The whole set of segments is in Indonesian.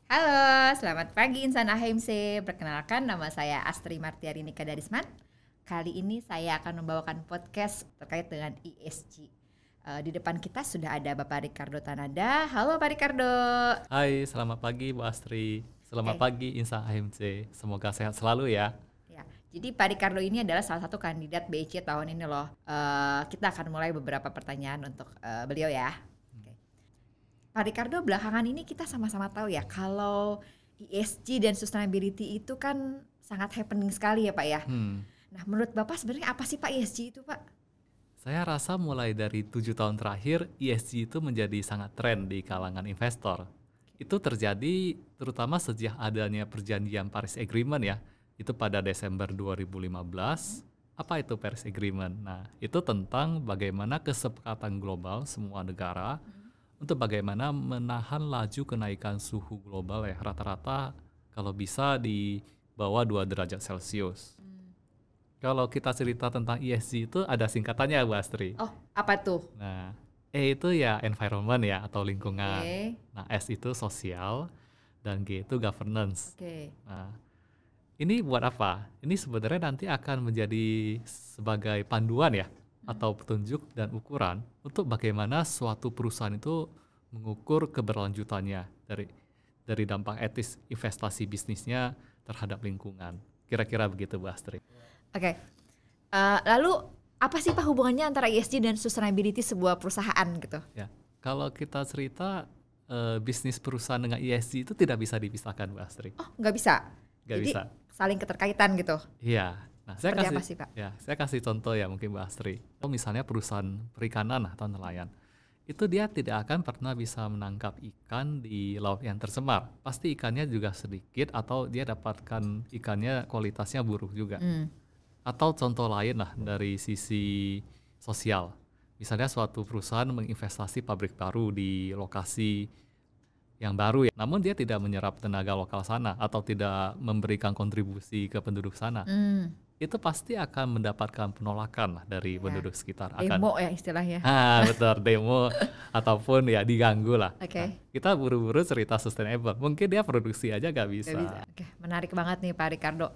Halo, selamat pagi insan AHMC. Perkenalkan, nama saya Astri Martiarini Kadarisman. Kali ini saya akan membawakan podcast terkait dengan ESG. Di depan kita sudah ada Bapak Ricardo Tanada. Halo Pak Ricardo. Hai, selamat pagi Bu Astri. Selamat pagi insan AHMC. Semoga sehat selalu ya. Ya, jadi Pak Ricardo ini adalah salah satu kandidat BEC tahun ini loh. Kita akan mulai beberapa pertanyaan untuk beliau ya. Pak Ricardo, belakangan ini kita sama-sama tahu ya kalau ESG dan sustainability itu kan sangat happening sekali ya Pak ya. Nah, menurut Bapak sebenarnya apa sih Pak ESG itu Pak? Saya rasa mulai dari 7 tahun terakhir ESG itu menjadi sangat tren di kalangan investor. Itu terjadi terutama sejak adanya perjanjian Paris Agreement ya. Itu pada Desember 2015. Apa itu Paris Agreement? Nah, itu tentang bagaimana kesepakatan global semua negara untuk bagaimana menahan laju kenaikan suhu global ya, rata-rata kalau bisa di bawah 2 derajat Celcius. Kalau kita cerita tentang ESG itu ada singkatannya Bu Astri. Oh, apa tuh? Nah, E itu ya environment ya atau lingkungan. Oke. Nah, S itu sosial dan G itu governance. Oke. Nah, ini buat apa? Ini sebenarnya nanti akan menjadi sebagai panduan ya atau petunjuk dan ukuran untuk bagaimana suatu perusahaan itu mengukur keberlanjutannya dari dampak etis investasi bisnisnya terhadap lingkungan. Kira-kira begitu Bu Astrid. Oke. Lalu apa sih Pak hubungannya antara ESG dan sustainability sebuah perusahaan gitu? Ya, kalau kita cerita bisnis perusahaan dengan ESG itu tidak bisa dipisahkan Bu Astrid. Oh, nggak bisa? Nggak Jadi bisa. saling keterkaitan gitu? Iya. Nah, Seperti apa sih Pak? saya kasih contoh ya mungkin Bu Astri. Kalau misalnya perusahaan perikanan atau nelayan, itu dia tidak akan pernah bisa menangkap ikan di laut yang tercemar. Pasti ikannya juga sedikit atau dia dapatkan ikannya kualitasnya buruk juga. Atau contoh lain lah dari sisi sosial. Misalnya suatu perusahaan menginvestasi pabrik baru di lokasi yang baru ya, namun dia tidak menyerap tenaga lokal sana atau tidak memberikan kontribusi ke penduduk sana. Itu pasti akan mendapatkan penolakan lah dari penduduk sekitar. Demo ya istilahnya. Betul, demo ataupun ya diganggu lah. Nah, Oke. kita buru-buru cerita sustainable, mungkin dia produksi aja nggak bisa. Oke, menarik banget nih Pak Ricardo.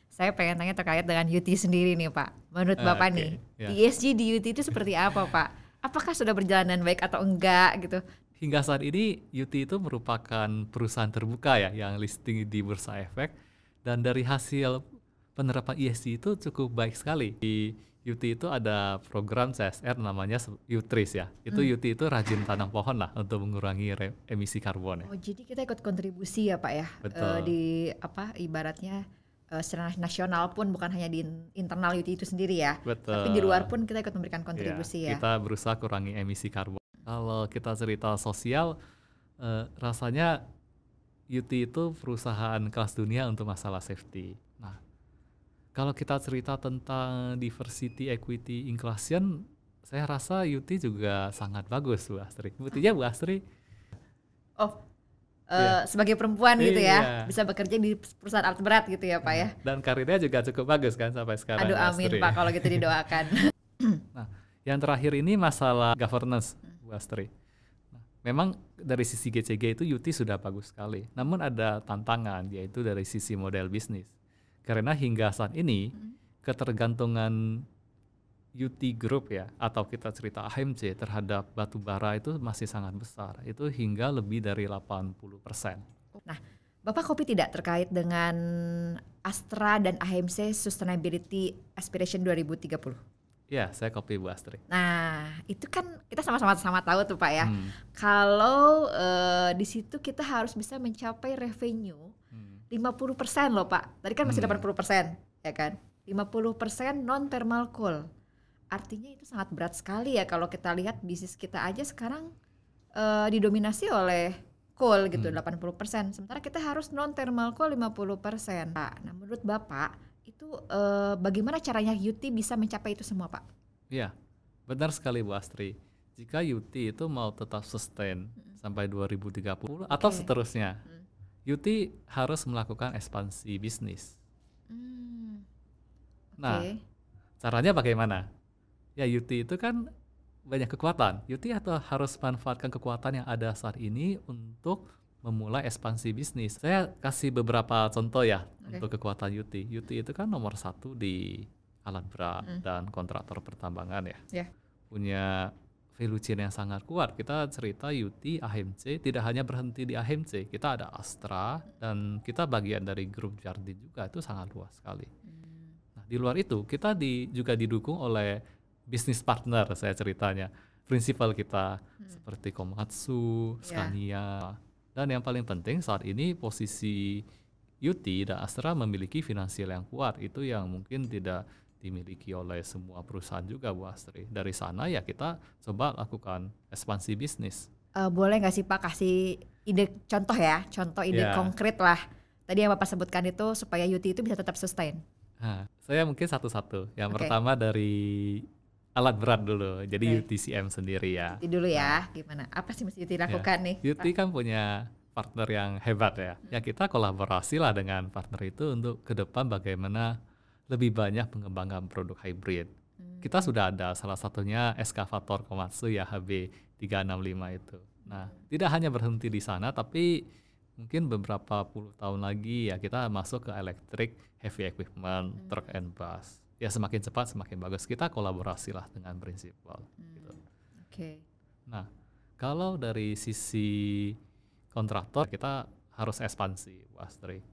Saya pengen tanya terkait dengan UT sendiri nih Pak. Menurut Bapak Oke, nih, ya. ESG di UT itu seperti apa Pak? Apakah sudah berjalan dengan baik atau enggak gitu? Hingga saat ini UT itu merupakan perusahaan terbuka ya yang listing di Bursa Efek, dan dari hasil penerapan ESG itu cukup baik sekali. Di UT itu ada program CSR namanya UTRIS ya. Itu UT itu rajin tanam pohon lah untuk mengurangi emisi karbon ya. Oh, jadi kita ikut kontribusi ya Pak ya? Betul. Di ibaratnya secara nasional pun bukan hanya di internal UT itu sendiri ya. Betul. Tapi di luar pun kita ikut memberikan kontribusi ya. Kita berusaha kurangi emisi karbon. Kalau kita cerita sosial, rasanya UT itu perusahaan kelas dunia untuk masalah safety. Nah, kalau kita cerita tentang diversity, equity, inclusion, saya rasa UT juga sangat bagus Bu Astri. Buktinya Bu Astri. Sebagai perempuan gitu ya, Iya. bisa bekerja di perusahaan alat berat gitu ya Pak ya. Dan karirnya juga cukup bagus kan sampai sekarang. Aduh Bu amin Astri. Pak kalau gitu didoakan. Nah, yang terakhir ini masalah governance Bu Astri. Nah, memang dari sisi GCG itu UT sudah bagus sekali. Namun ada tantangan yaitu dari sisi model bisnis. Karena hingga saat ini ketergantungan UT Group ya atau kita cerita AHMC terhadap batu bara itu masih sangat besar. Itu hingga lebih dari 80%. Nah, Bapak kopi tidak terkait dengan Astra dan AHMC Sustainability Aspiration 2030? Ya, saya kopi Bu Astri. Nah, itu kan kita sama-sama tahu tuh Pak ya. Kalau di situ kita harus bisa mencapai revenue 50% loh Pak. Tadi kan masih 80% ya kan. 50% non thermal coal. Artinya itu sangat berat sekali ya kalau kita lihat bisnis kita aja sekarang didominasi oleh coal gitu 80%. Sementara kita harus non thermal coal 50%. Nah, menurut Bapak itu bagaimana caranya UT bisa mencapai itu semua Pak? Iya, benar sekali Bu Astri. Jika UT itu mau tetap sustain sampai 2030 atau seterusnya, UT harus melakukan ekspansi bisnis. Nah, caranya bagaimana? Ya UT itu kan banyak kekuatan. UT atau harus manfaatkan kekuatan yang ada saat ini untuk memulai ekspansi bisnis. Saya kasih beberapa contoh ya untuk kekuatan UT. UT itu kan nomor 1 di alat berat dan kontraktor pertambangan ya. Punya value chain yang sangat kuat. Kita cerita UT, AHMC tidak hanya berhenti di AHMC. Kita ada Astra dan kita bagian dari grup Jardine juga, itu sangat luas sekali. Nah, di luar itu kita juga didukung oleh bisnis partner, saya ceritanya. Prinsipal kita seperti Komatsu, Scania. Dan yang paling penting saat ini posisi UT dan Astra memiliki finansial yang kuat. Itu yang mungkin tidak dimiliki oleh semua perusahaan juga, Bu Astri. Dari sana ya kita coba lakukan ekspansi bisnis. Boleh nggak sih Pak kasih ide contoh ya, contoh ide konkret lah. Tadi yang Bapak sebutkan itu supaya UT itu bisa tetap sustain. Nah, saya mungkin satu-satu. Yang pertama dari alat berat dulu, jadi UTCM sendiri ya. UT dulu ya, gimana? Apa sih mesti UT lakukan nih? UT kan punya partner yang hebat ya. Ya kita kolaborasi lah dengan partner itu untuk ke depan bagaimana lebih banyak mengembangkan produk hybrid. Kita sudah ada salah satunya eskavator Komatsu ya, HB365 itu. Nah, tidak hanya berhenti di sana, tapi mungkin beberapa puluh tahun lagi ya kita masuk ke electric heavy equipment, truck and bus. Ya semakin cepat semakin bagus. Kita kolaborasi lah dengan prinsipal. Gitu. Nah, kalau dari sisi kontraktor kita harus ekspansi, Bu Astri.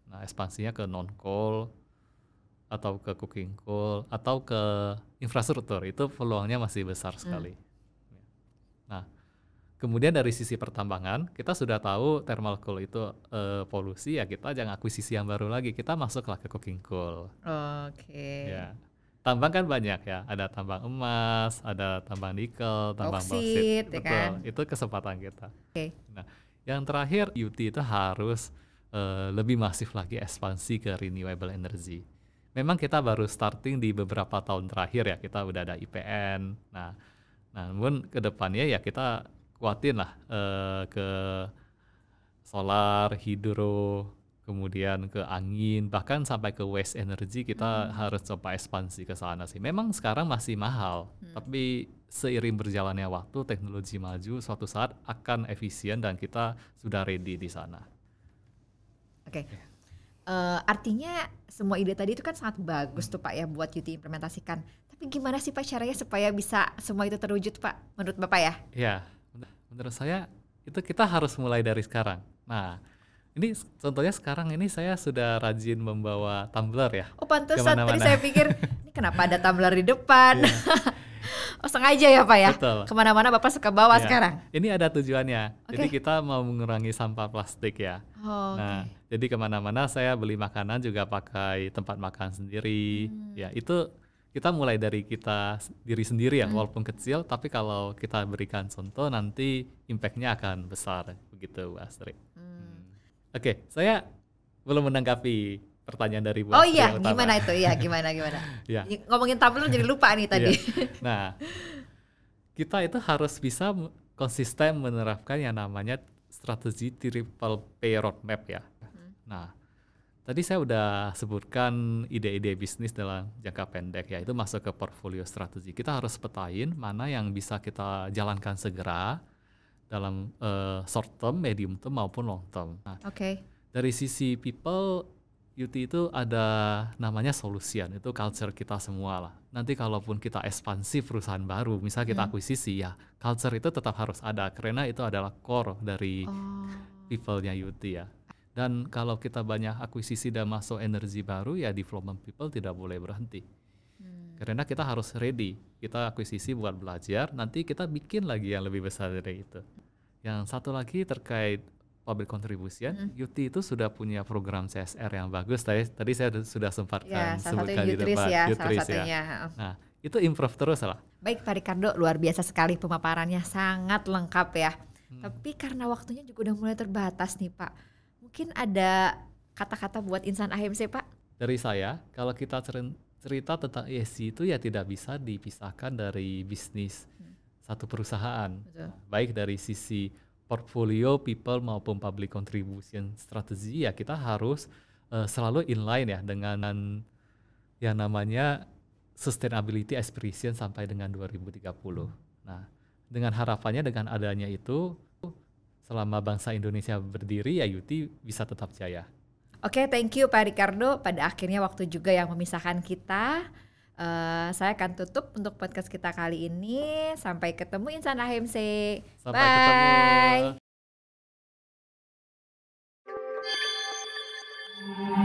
Nah, ekspansinya ke non-coal atau ke coking coal atau ke infrastruktur, itu peluangnya masih besar sekali. Nah, kemudian dari sisi pertambangan kita sudah tahu thermal coal itu polusi, ya kita jangan akuisisi yang baru lagi, kita masuklah ke coking coal. Ya, tambang kan banyak ya, ada tambang emas, ada tambang nikel, tambang boksit, ya kan? Itu kesempatan kita. Nah, yang terakhir UT itu harus lebih masif lagi ekspansi ke renewable energy. Memang kita baru starting di beberapa tahun terakhir ya, kita udah ada IPN. Nah, namun ke depannya ya kita kuatin lah ke solar, hidro, kemudian ke angin, bahkan sampai ke waste energy kita harus coba ekspansi ke sana sih. Memang sekarang masih mahal, tapi seiring berjalannya waktu, teknologi maju, suatu saat akan efisien dan kita sudah ready di sana. Artinya semua ide tadi itu kan sangat bagus tuh Pak ya buat UT implementasikan. Tapi gimana sih Pak caranya supaya bisa semua itu terwujud Pak menurut Bapak ya? Ya, menurut saya itu kita harus mulai dari sekarang. Nah, ini contohnya sekarang ini saya sudah rajin membawa tumbler ya. Oh pantesan, tadi saya pikir ini kenapa ada tumbler di depan. Oh sengaja ya Pak ya? Betul. Kemana-mana Bapak suka bawa sekarang? Ini ada tujuannya, jadi kita mau mengurangi sampah plastik ya. Nah, jadi kemana-mana saya beli makanan juga pakai tempat makan sendiri. Ya itu kita mulai dari kita diri sendiri ya, walaupun kecil, tapi kalau kita berikan contoh nanti impact-nya akan besar, begitu Bu Astri. Oke, saya belum menanggapi pertanyaan dari Bu Astri. Oh iya, gimana itu? Iya, gimana? Ya. Ngomongin tumbler jadi lupa nih tadi. Nah, kita itu harus bisa konsisten menerapkan yang namanya strategi triple P roadmap ya. Nah, tadi saya udah sebutkan ide-ide bisnis dalam jangka pendek ya, itu masuk ke portfolio strategi. Kita harus petain mana yang bisa kita jalankan segera dalam short term, medium term maupun long term. Nah, dari sisi people, UT itu ada namanya solution, itu culture kita semua lah. Nanti kalaupun kita ekspansi perusahaan baru, misalnya kita akuisisi ya, culture itu tetap harus ada karena itu adalah core dari people-nya UT ya. Dan kalau kita banyak akuisisi dan masuk energi baru ya, development people tidak boleh berhenti. Karena kita harus ready, kita akuisisi buat belajar, nanti kita bikin lagi yang lebih besar dari itu. Yang satu lagi terkait public contribution, UT itu sudah punya program CSR yang bagus. Tadi saya sudah sempatkan sebutkan di depan, Utris ya. Nah, itu improve terus lah. Baik Pak Ricardo, luar biasa sekali pemaparannya, sangat lengkap ya. Tapi karena waktunya juga udah mulai terbatas nih Pak, mungkin ada kata-kata buat insan AHMC Pak? Dari saya, kalau kita cerita tentang ESG itu ya tidak bisa dipisahkan dari bisnis satu perusahaan. Baik dari sisi portfolio, people maupun public contribution strategi ya kita harus selalu inline ya dengan yang namanya sustainability aspiration sampai dengan 2030. Nah, dengan harapannya dengan adanya itu, selama bangsa Indonesia berdiri ya Yuti bisa tetap jaya. Oke, thank you Pak Ricardo. Pada akhirnya waktu juga yang memisahkan kita. Saya akan tutup untuk podcast kita kali ini. Sampai ketemu Insan AHMC. Sampai ketemu. Bye.